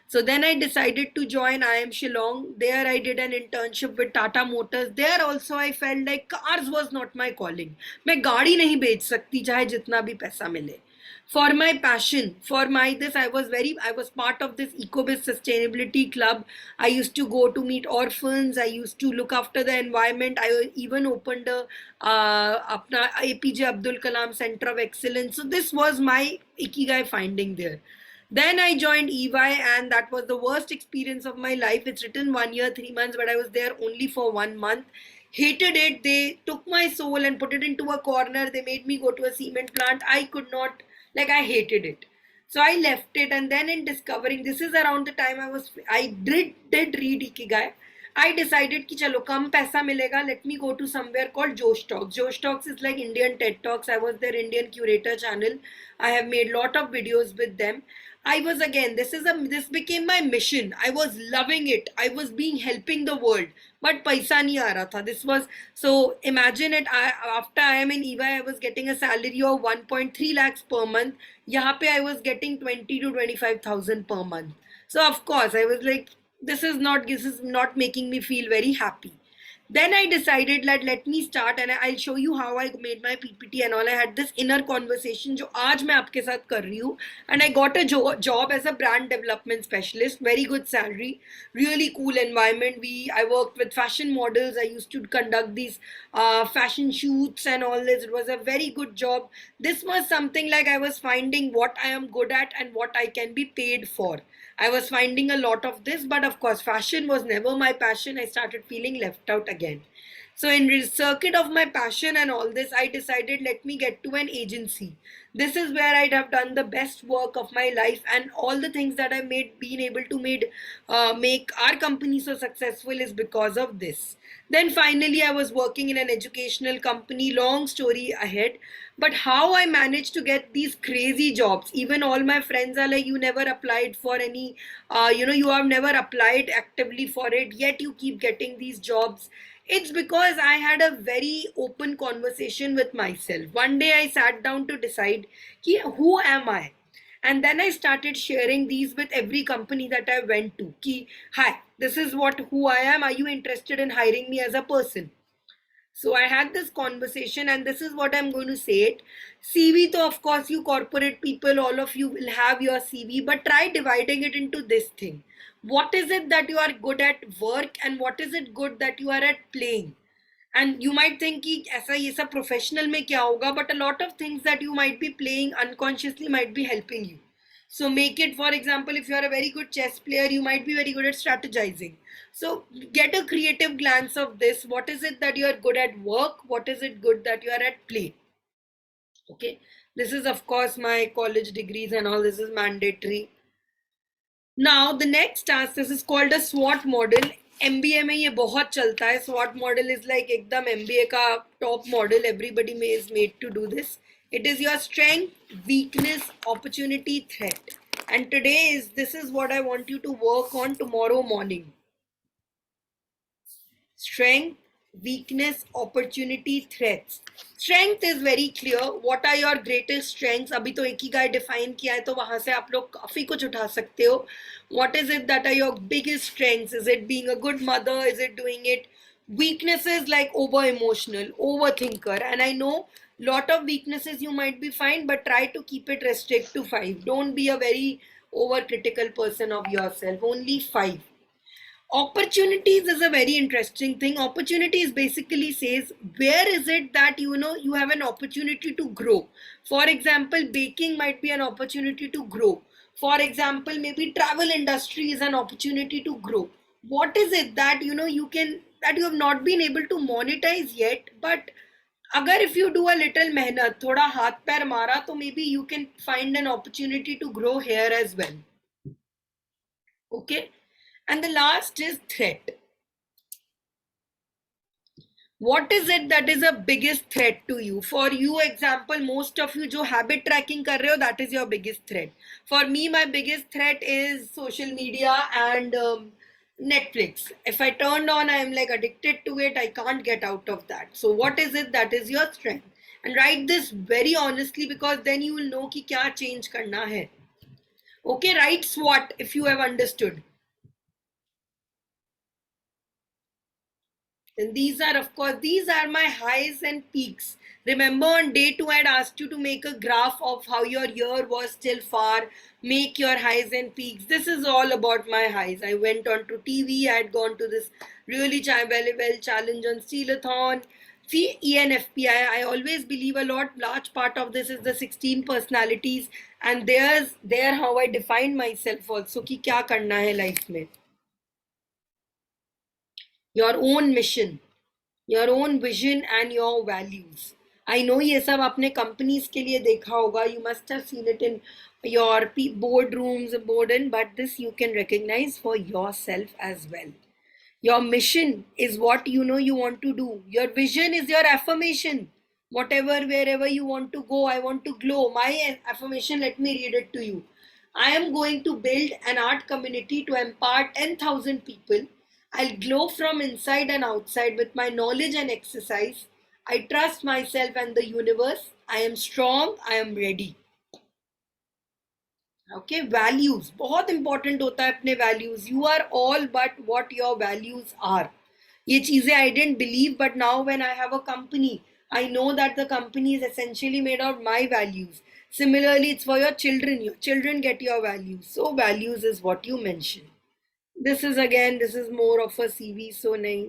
A: So then I decided to join IIM Shillong. There I did an internship with Tata Motors. There also I felt like cars was not my calling. मैं गाड़ी नहीं बेच सकती चाहे जितना भी पैसा मिले. for my passion, for my this, I was part of this ecobis sustainability club. I used to go to meet orphans, I used to look after the environment. I even opened a apna APJ Abdul Kalam Center of Excellence. So this was my ikigai finding there. Then I joined EY, and that was the worst experience of my life. It's written 1 year, 3 months, but I was there only for 1 month. Hated it. They took my soul and put it into a corner. They made me go to a cement plant. I could not, like, I hated it. So I left it. And then in discovering, this is around the time I did read Ikigai. I decided कि चलो कम पैसा मिलेगा, let me go to somewhere called Josh Talks. Josh Talks is like Indian TED Talks. I was their Indian curator channel. I have made lot of videos with them. I was again, this became my mission. I was loving it. I was being helping the world, but paisa nahi aa raha tha. This was, so imagine it. After I am in EY, I was getting a salary of 1.3 lakhs per month. Yahan pe I was getting 20 to 25,000 per month. So of course I was like, this is not making me feel very happy. Then I decided that let me start, and I'll show you how I made my PPT and all. I had this inner conversation जो आज मैं आपके साथ कर रही हूँ, and I got a job as a brand development specialist. Very good salary, really cool environment. I worked with fashion models. I used to conduct these fashion shoots and all this. It was a very good job. This was something like I was finding what I am good at and what I can be paid for. I was finding a lot of this, but of course, fashion was never my passion. I started feeling left out again. So, in the circuit of my passion and all this, I decided let me get to an agency. This is where I'd have done the best work of my life, and all the things that I made, been able to make our company so successful is because of this. Then finally, I was working in an educational company. Long story ahead, but how I managed to get these crazy jobs. Even all my friends are like, you never applied for any, you have never applied actively for it, yet you keep getting these jobs. It's because I had a very open conversation with myself. One day I sat down to decide ki, who am I? And then I started sharing these with every company that I went to. Ki, hi, this is who I am. Are you interested in hiring me as a person? So I had this conversation, and this is what I'm going to say it. CV, to of course, you corporate people, all of you will have your CV, but try dividing it into this thing. What is it that you are good at work, and what is it good that you are at playing? And you might think कि ऐसा ये सब professional में क्या होगा, but a lot of things that you might be playing unconsciously might be helping you. So make it, for example, if you are a very good chess player, you might be very good at strategizing. So get a creative glance of this. What is it that you are good at work? What is it good that you are at play? Okay. This is of course my college degrees and all. This is mandatory. Now the next task, this is called a SWOT model. MBA में ये बहुत चलता है. SWOT model is like एकदम MBA का top model. Everybody is made to do this. It is your strength, weakness, opportunity, threat. And this is what I want you to work on tomorrow morning. Strength, weakness, opportunity, threats. Strength is very clear. What are your greatest strengths? अभी तो Ikigai define किया है, तो वहां से आप लोग काफी कुछ उठा सकते हो. What is it that are your biggest strengths? Is it being a good mother? Is it doing it? Weaknesses like over emotional, overthinker, and I know lot of weaknesses you might be fine, but try to keep it restrict to 5. Don't be a very overcritical person of yourself. Only 5. Opportunities is a very interesting thing. Opportunities basically says where is it that you have an opportunity to grow. For example, baking might be an opportunity to grow. For example, maybe travel industry is an opportunity to grow. What is it that you have not been able to monetize yet, but अगर if you do a little मेहनत, थोड़ा हाथ पैर मारा, तो maybe you can find an opportunity to grow here as well. Okay. And the last is threat. What is it that is a biggest threat to you? For you, example, most of you जो habit tracking कर रहे हो, that is your biggest threat. For me, my biggest threat is social media and Netflix. If I turned on, I am like addicted to it. I can't get out of that. So what is it that is your strength? And write this very honestly, because then you will know कि क्या change करना है. Okay, write SWOT if you have understood. Then these are, of course, these are my highs and peaks. Remember on day two, I had asked you to make a graph of how your year was till far, make your highs and peaks. This is all about my highs. I went on to TV, I had gone to this really very well challenge on Steelathon. See, ENFP, I always believe a large part of this is the 16 personalities, and there how I define myself also, कि क्या करना है life में. Your own mission, your own vision and your values. I know ये सब आपने companies के लिए देखा होगा. You must have seen it in your boardrooms, but this you can recognize for yourself as well. Your mission is what you know you want to do. Your vision is your affirmation. Whatever, wherever you want to go, I want to glow. My affirmation, let me read it to you. I am going to build an art community to empower 10,000 people. I'll glow from inside and outside with my knowledge and exercise. I trust myself and the universe. I am strong. I am ready. Okay values बहुत important होता है अपने values you are all but what your values are ये चीजें I didn't believe but now when I have a company I know that the company is essentially made of my values similarly it's for your children get your values so values is what you mentioned this is more of a cv so nahi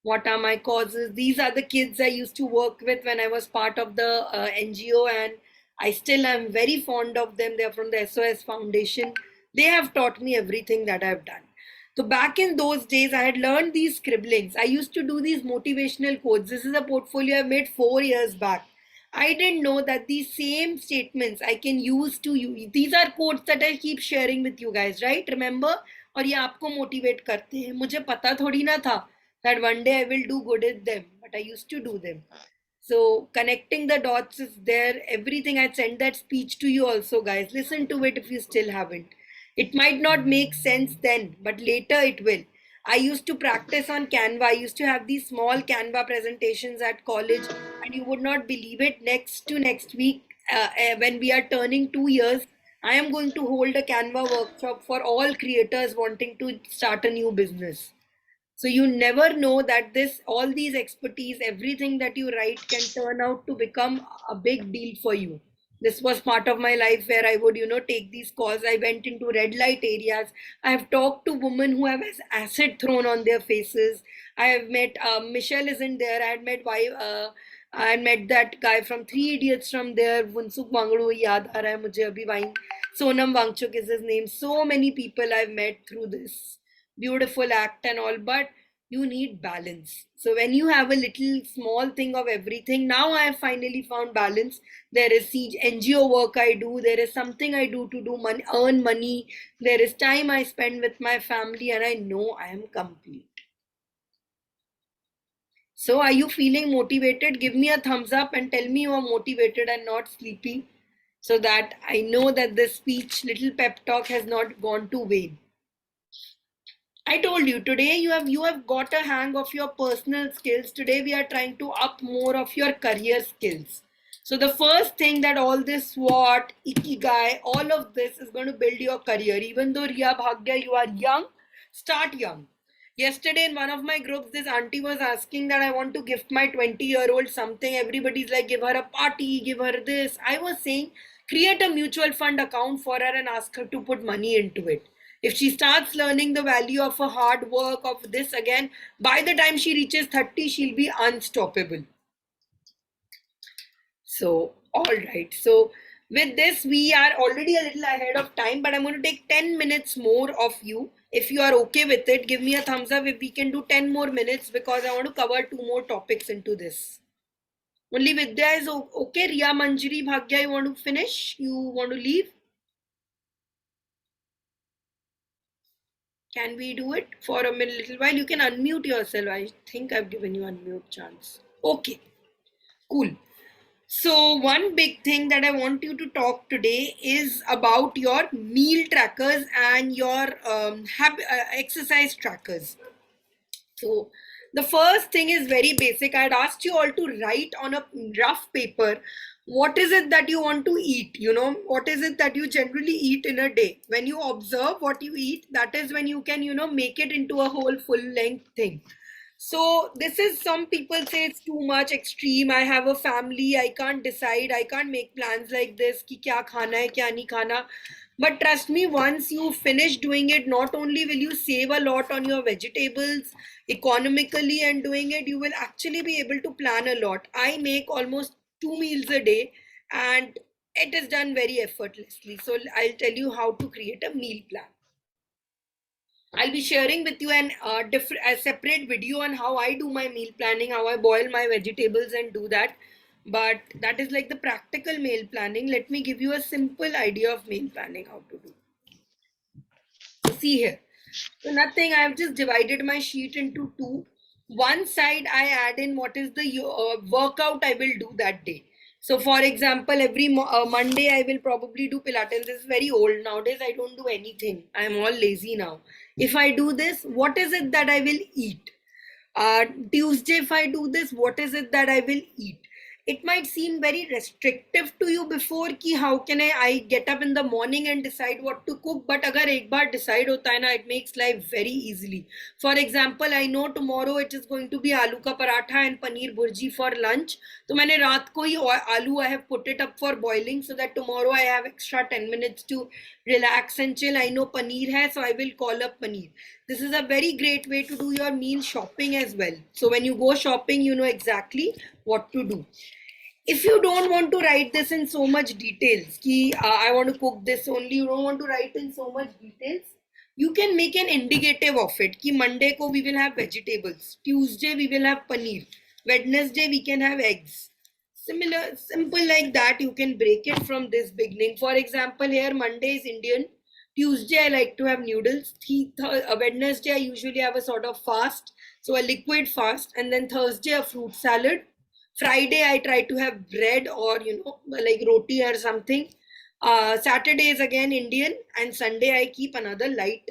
A: what are my causes. These are the kids I used to work with when I was part of the NGO, and I still am very fond of them. They are from the SOS Foundation. They have taught me everything that I've done. So back in those days, I had learned these scribblings. I used to do these motivational quotes. This is a portfolio I made 4 years back. I didn't know that these same statements I can use to you. These are quotes that I keep sharing with you guys, right? Remember? और ये आपको motivate करते हैं मुझे पता थोड़ी ना था that one day I will do good at them, but I used to do them. So connecting the dots is there. Everything I sent that speech to you also, guys. Listen to it if you still haven't. It might not make sense then, but later it will. I used to practice on Canva. I used to have these small Canva presentations at college, and you would not believe it. Next week, when we are turning 2 years, I am going to hold a Canva workshop for all creators wanting to start a new business. So you never know that all these expertise, everything that you write can turn out to become a big deal for you. This was part of my life where I would, take these calls. I went into red light areas. I have talked to women who have acid thrown on their faces. I have met, Michelle isn't there. I had met that guy from Three Idiots from there. Vunsuk Wangdu yaad aa raha hai mujhe abhi wine. Sonam Wangchuk is his name. So many people I've met through this beautiful act and all, but you need balance. So when you have a little small thing of everything, now I have finally found balance. There is NGO work I do, there is something I do to money, earn money, there is time I spend with my family, and I know I am complete. So are you feeling motivated? Give me a thumbs up and tell me you are motivated and not sleepy, so that I know that this speech, little pep talk, has not gone to vain. I told you today you have got a hang of your personal skills. Today we are trying to up more of your career skills. So the first thing that all this SWOT, Ikigai, all of this is going to build your career. Even though Riya Bhagya, you are young, start young. Yesterday in one of my groups, this auntie was asking that I want to gift my 20-year-old something. Everybody's like, give her a party, give her this. I was saying, create a mutual fund account for her and ask her to put money into it. If she starts learning the value of her hard work, of this again, by the time she reaches 30, she'll be unstoppable. So, all right. So, with this, we are already a little ahead of time, but I'm going to take 10 minutes more of you. If you are okay with it, give me a thumbs up if we can do 10 more minutes, because I want to cover 2 more topics into this. Only Vidya is okay. Riya, Manjari, Bhagya, you want to finish? You want to leave? Can we do it for a little while? You can unmute yourself. I think I've given you unmute chance. Okay, cool. So one big thing that I want you to talk today is about your meal trackers and your exercise trackers. So the first thing is very basic. I had asked you all to write on a rough paper what is it that you want to eat. What is it that you generally eat in a day. When you observe what you eat, that is when you can make it into a whole full length thing. So this is, some people say it's too much extreme. I have a family, I can't decide, I can't make plans like this कि क्या खाना है क्या नहीं खाना. But trust me, once you finish doing it, not only will you save a lot on your vegetables economically and doing it, you will actually be able to plan a lot. I make almost 2 meals a day and it is done very effortlessly. So I'll tell you how to create a meal plan. I'll be sharing with you a separate video on how I do my meal planning, how I boil my vegetables and do that. But that is like the practical meal planning. Let me give you a simple idea of meal planning, how to do. So see here. So nothing, I have just divided my sheet into two. One side I add in what is the workout I will do that day. So for example, every Monday I will probably do Pilates. This is very old. Nowadays I don't do anything. I am all lazy now. If I do this, what is it that I will eat? Tuesday, if I do this, what is it that I will eat? It might seem very restrictive to you before कि how can I get up in the morning and decide what to cook, but अगर एक बार decide होता है ना, it makes life very easily. For example, I know tomorrow it is going to be आलू का paratha and paneer bhurji for lunch. तो मैंने रात को ही आलू I have put it up for boiling so that tomorrow I have extra 10 minutes to relax and chill. I know paneer hai, so I will call up paneer. This is a very great way to do your meal shopping as well. So when you go shopping, you know exactly what to do. If you don't want to write this in so much details, ki I want to cook this only, you don't want to write in so much details, you can make an indicative of it. Ki Monday ko we will have vegetables, Tuesday we will have paneer, Wednesday we can have eggs. Similar, simple like that, you can break it from this beginning. For example, here Monday is Indian, Tuesday I like to have noodles, Wednesday I usually have a sort of fast, so a liquid fast, and then Thursday a fruit salad. Friday I try to have bread or like roti or something. Saturday is again Indian, and Sunday I keep another light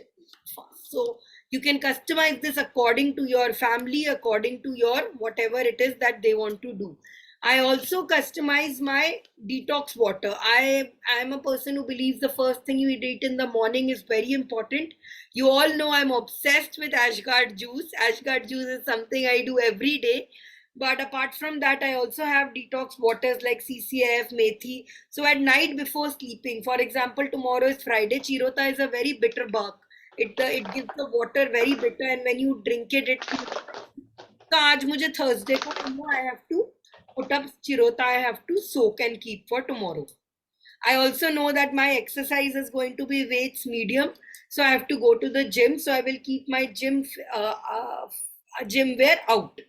A: fast. So you can customize this according to your family, according to your whatever it is that they want to do. I also customize my detox water. I am a person who believes the first thing you eat in the morning is very important. You all know I'm obsessed with Ashgard juice. Ashgard juice is something I do every day. But apart from that, I also have detox waters like CCF, Methi. So at night before sleeping, for example, tomorrow is Friday. Chirota is a very bitter bark. It gives the water very bitter, and when you drink it, it feels. So आज मुझे Thursday को I have to put up chirota. I have to soak and keep for tomorrow. I also know that my exercise is going to be weights medium, so I have to go to the gym. So I will keep my gym wear out.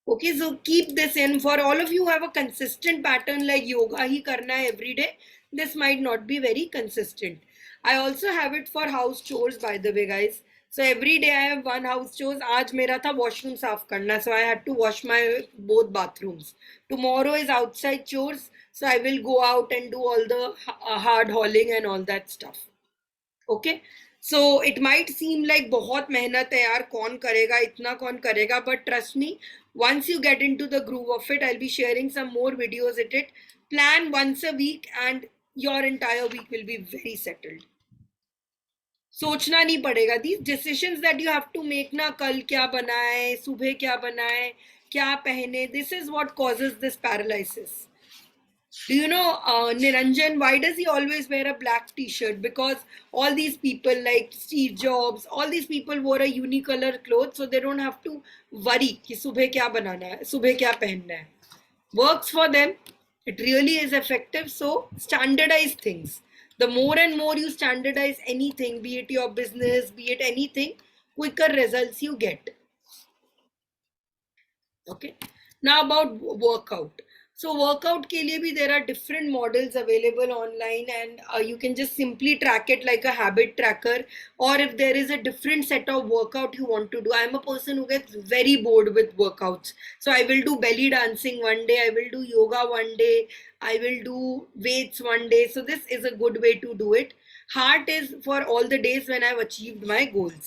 A: Okay, so keep this in. For all of you who have a consistent pattern like yoga hi karna hai every day, this might not be very consistent. I also have it for house chores, by the way, guys. So every day I have one house chores. Aaj mera tha washroom saaf karna, so I had to wash my both bathrooms. Tomorrow is outside chores, so I will go out and do all the hard hauling and all that stuff. Okay, so it might seem like बहुत मेहनत है यार, कौन करेगा इतना, कौन करेगा, but trust me, once you get into the groove of it, I'll be sharing some more videos at it. Plan once a week and your entire week will be very settled. सोचना नहीं पड़ेगा. These decisions that you have to make ना, कल क्या बनाए, सुबह क्या बनाए, क्या पहने, this is what causes this paralysis. Do you know Niranjan, why does he always wear a black t-shirt? Because all these people like Steve Jobs, all these people wore a unicolor clothes, so they don't have to worry कि सुबह क्या बनाना है, सुबह क्या पहनना है. Works for them. It really is effective. So standardize things. The more and more you standardize anything, be it your business, be it anything, quicker results you get. Okay. Now about workout. So workout ke liye bhi there are different models available online, and you can just simply track it like a habit tracker, or if there is a different set of workout you want to do. I am a person who gets very bored with workouts. So I will do belly dancing one day, I will do yoga one day, I will do weights one day. So this is a good way to do it. Heart is for all the days when I've achieved my goals.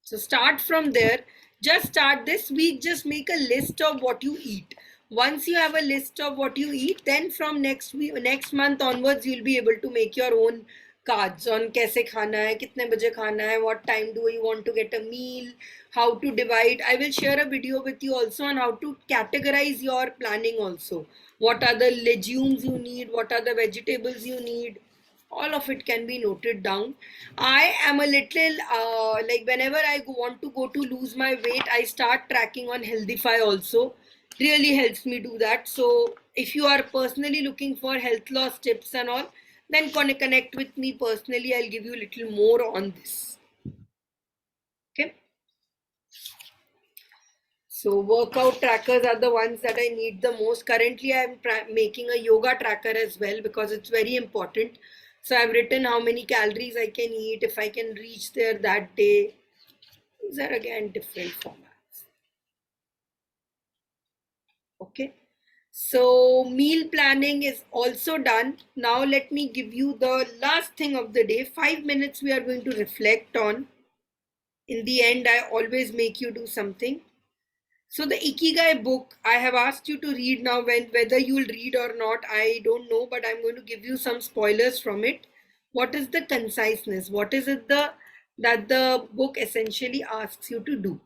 A: So start from there. Just start this week. Just make a list of what you eat. Once you have a list of what you eat, then from next week, next month onwards, you'll be able to make your own cards on कैसे खाना है, कितने बजे खाना है, what time do you want to get a meal, how to divide. I will share a video with you also on how to categorize your planning also. What are the legumes you need, what are the vegetables you need, all of it can be noted down. I am a little like whenever I want to go to lose my weight, I start tracking on Healthify also. Really helps me do that. So if you are personally looking for health loss tips and all, then connect with me personally. I'll give you a little more on this. Okay. So workout trackers are the ones that I need the most. Currently, I'm making a yoga tracker as well because it's very important. So I've written how many calories I can eat, if I can reach there that day. These are again different formats. Okay. So meal planning is also done. Now let me give you the last thing of the day. 5 minutes we are going to reflect on. In the end, I always make you do something. So the Ikigai book, I have asked you to read now. Whether you'll read or not, I don't know, but I'm going to give you some spoilers from it. What is the conciseness? What is it that the book essentially asks you to do?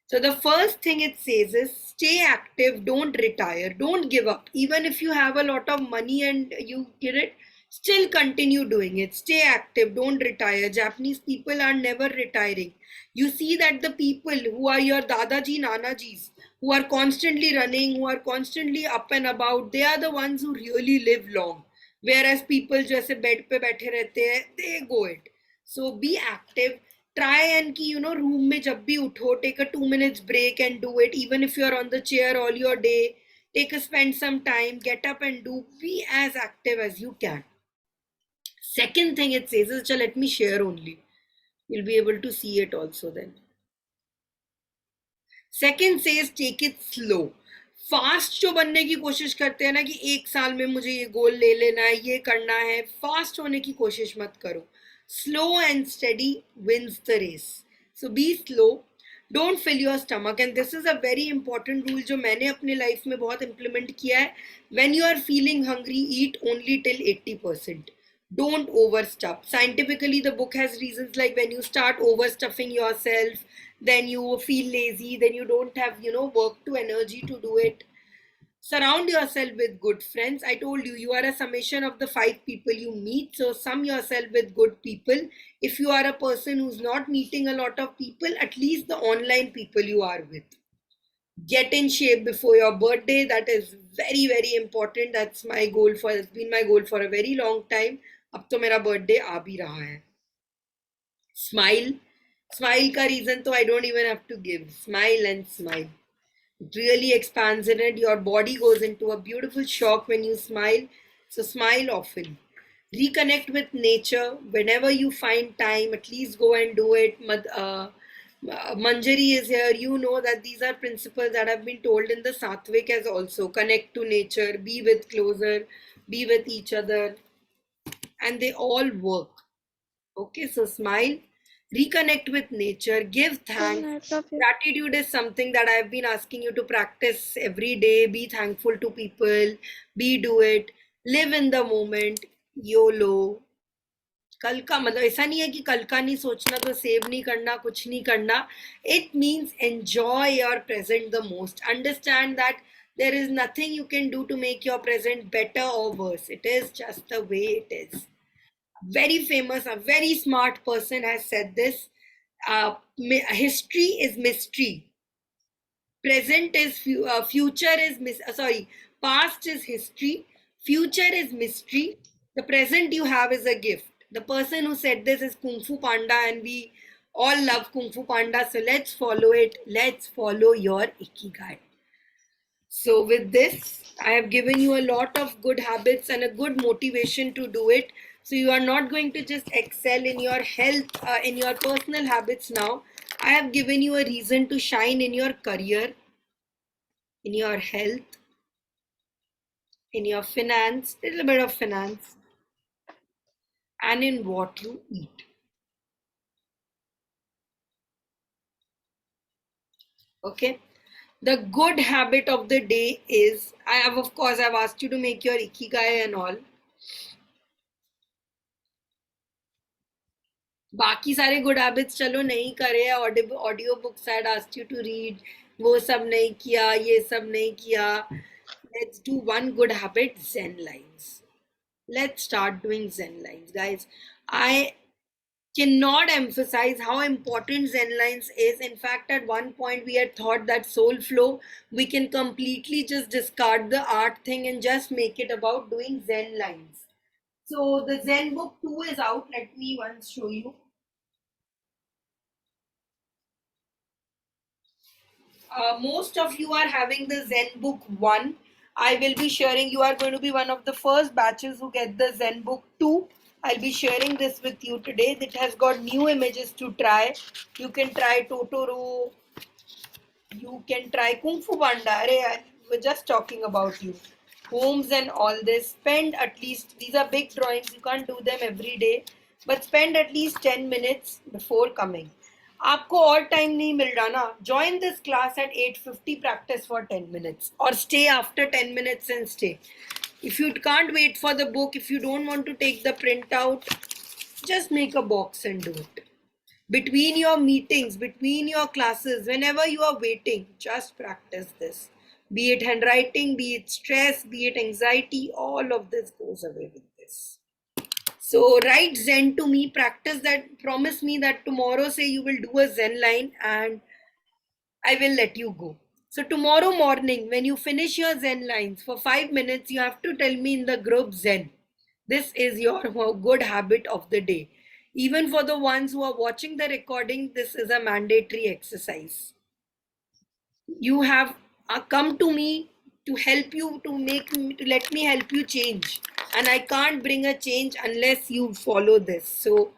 A: So the first thing it says is stay active, don't retire, don't give up. Even if you have a lot of money and you get it, still continue doing it. Stay active, don't retire. Japanese people are never retiring. You see that the people who are your Dadaji, Nanajis, who are constantly running, who are constantly up and about, they are the ones who really live long. Whereas people just bed pe baithe rehte hai, they go it. So be active. Try and ki, room mein jab bhi utho, take a 2 minutes break and do it. Even if you're on the chair all your day, spend some time, get up and do. Be as active as you can. Second thing it says is, let me share only. You'll be able to see it also then. Second says take it slow. Fast जो बनने की कोशिश करते हैं ना कि एक साल में मुझे ये गोल ले लेना है, ये करना है, फास्ट होने की कोशिश मत करो. Slow and steady wins the race. So be slow. Don't fill your stomach. And this is a very important rule जो मैंने अपने लाइफ में बहुत इंप्लीमेंट किया है. When you are feeling hungry, eat only till 80%. Don't overstuff. Scientifically, the book has reasons like when you start overstuffing yourself, then you feel lazy, then you don't have, work to energy to do it. Surround yourself with good friends. I told you, you are a summation of the 5 people you meet. So sum yourself with good people. If you are a person who's not meeting a lot of people, at least the online people you are with. Get in shape before your birthday. That is very, very important. That's my goal for, it's been my goal for a very long time. अब तो मेरा birthday आ भी रहा है. Smile. Smile का reason तो I don't even have to give. Smile and smile. It really expands in it. Your body goes into a beautiful shock when you smile. So smile often. Reconnect with nature whenever you find time. At least go and do it. Manjari is here. You know that these are principles that have been told in the Sattvic as also. Connect to nature. Be with closer. Be with each other. And they all work. Okay, so smile, reconnect with nature, give thanks. Gratitude is something that I've been asking you to practice every day. Be thankful to people, do it, live in the moment. YOLO. कल का मतलब ऐसा नहीं है कि कल का नहीं सोचना, तो सेव नहीं करना, कुछ नहीं करना. It means enjoy your present the most. Understand that there is nothing you can do to make your present better or worse. It is just the way it is. Very famous, a very smart person has said this. History is mystery. Present is future is past is history. Future is mystery. The present you have is a gift. The person who said this is Kung Fu Panda, and we all love Kung Fu Panda. So let's follow it. Let's follow your Ikigai. So with this, I have given you a lot of good habits and a good motivation to do it. So you are not going to just excel in your health, in your personal habits now. I have given you a reason to shine in your career, in your health, in your finance, a little bit of finance, and in what you eat. Okay. The good habit of the day is, of course, I've asked you to make your Ikigai and all. बाकी सारे good habits चलो नहीं करे, audio books I asked you to read, वो सब नहीं किया, ये सब नहीं किया. Let's do one good habit, Zen lines. Let's start doing Zen lines, guys. I cannot emphasize how important Zen lines is. In fact, at one point we had thought that soul flow, we can completely just discard the art thing and just make it about doing Zen lines. So the Zen book 2 is out. Let me once show you. Most of you are having the Zen book 1. I will be sharing, you are going to be one of the first batches who get the Zen book 2. I'll be sharing this with you today. It has got new images to try. You can try Totoro, you can try Kung Fu Panda. We're just talking about you. Homes and all this. Spend at least, these are big drawings, you can't do them every day, but spend at least 10 minutes before coming. आपको और time नहीं मिल रहा ना, join this class at 8:50, practice for 10 minutes or stay after 10 minutes and stay. If you can't wait for the book, if you don't want to take the printout, just make a box and do it. Between your meetings, between your classes, whenever you are waiting, just practice this. Be it handwriting, be it stress, be it anxiety, all of this goes away with this. So write Zen to me, practice that, promise me that tomorrow say you will do a Zen line and I will let you go. So tomorrow morning, when you finish your Zen lines for 5 minutes, you have to tell me in the group Zen. This is your good habit of the day. Even for the ones who are watching the recording, this is a mandatory exercise. You have come to me to help you, to let me help you change. And I can't bring a change unless you follow this. So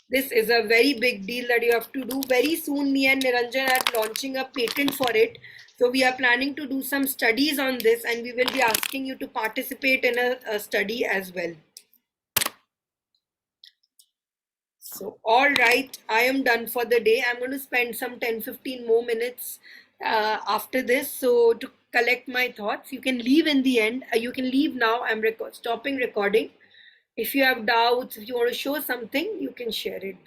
A: this is a very big deal that you have to do. Very soon, me and Niranjan are launching a patent for it. So we are planning to do some studies on this and we will be asking you to participate in a study as well. So, all right, I am done for the day. I'm going to spend some 10-15 more minutes after this. So, to collect my thoughts, you can leave in the end. You can leave now. I'm stopping recording. If you have doubts, if you want to show something, you can share it.